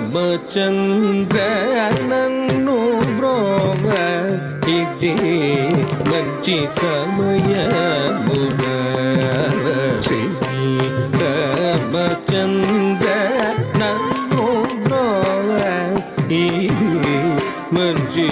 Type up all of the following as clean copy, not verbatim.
శ్రీరామచంద్ర నన్ను బ్రోవ ఇది మంచి సమయముగా శ్రీరామచంద్ర నన్ను బ్రోవ ఇది మంచి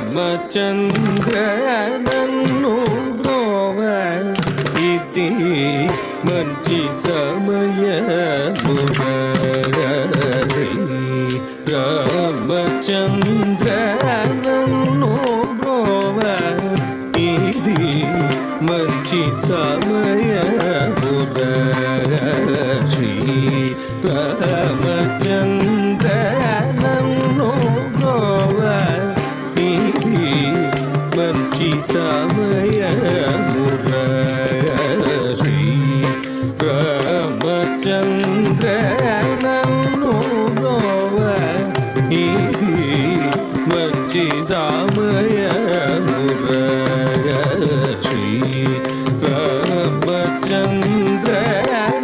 శ్రీరామచంద్ర నన్ను బ్రోవ ఇది మంచి సమయముగా శ్రీరామచంద్ర నన్ను బ్రోవ ఇది మంచి సమయముగా శ్రీరామచంద్ర నన్ను బ్రోవ ఇది మంచి సమయముగా శ్రీరామచంద్ర నన్ను బ్రోవ ఇది మంచి సమయముగా శ్రీరామచంద్ర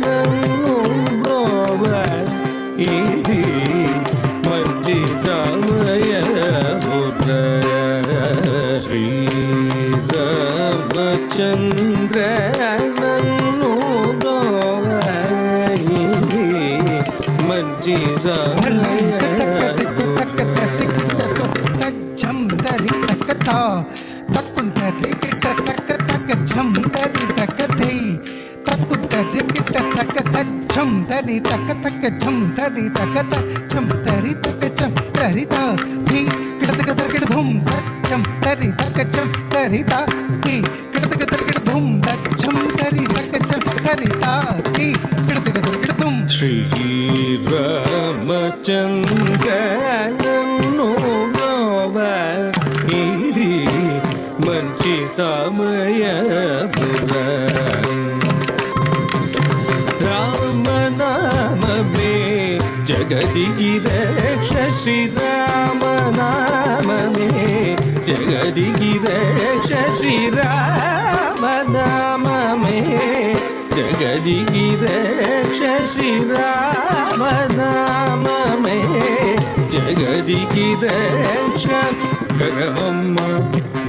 నన్ను బ్రోవ ఇది మంచి సమయముగా శ్రీరామచంద్ర నన్ను బ్రోవ ఇది మంచి శ్రీరామచంద్ర నన్ను బ్రోవ ఇది మంచి సమయముగా రామనామమే జగదికి రక్ష శ్రీరామనామమే జగదికి రక్ష శ్రీరామనామమే జగదికి రక్ష శ్రీరామనామమే జగదికి రక్ష గగమమ్మ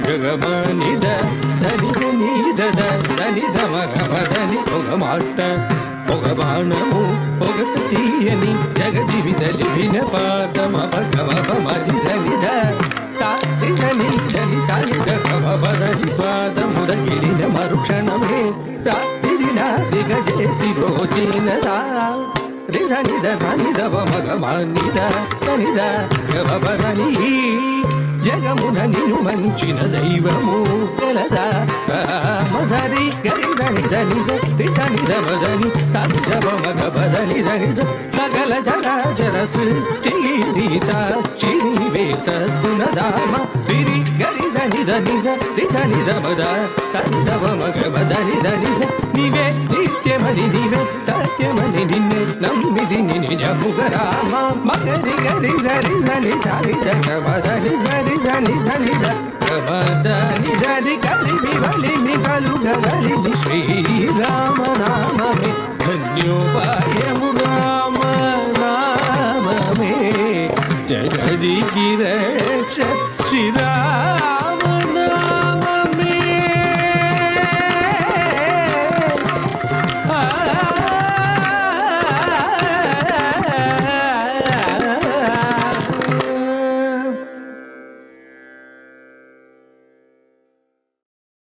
గగమనిద ధని నిద ధని ధమగమదని ఒక మాట ఒక బాణము ఒక సతీయని జగదివి తలివిన పాదమ భగవమని ధనిద సాని ధని ధని సాని గగమని పాదముదగిలిన మరుక్షణమే రాత్రి నాది గజేసి రోచిన సా రిసనిద సనిద మగమనిద సనిద గవని జగమున నిను మంచిన దైవము కలదా మసరి గరి దని దని దని దమదని తమ గబదని దని సకల జరాచర సృష్టి సాక్షినివే సత్తునదామ విరి గరి దని దని దని దమద తమ గబదని దని నీవే నిత్యమని నీవే సత్యమని నిన్నే నమ్మిది నిజముగ రామ మగరి గరి గరి దని దని దమదని గరి దని దని దమదని గరి కలిమి వలిమి కలుగ గలిమి శ్రీరామ నామమే ధన్యోపాయము రామ నామమే జగదికి రక్ష శ్రీరామ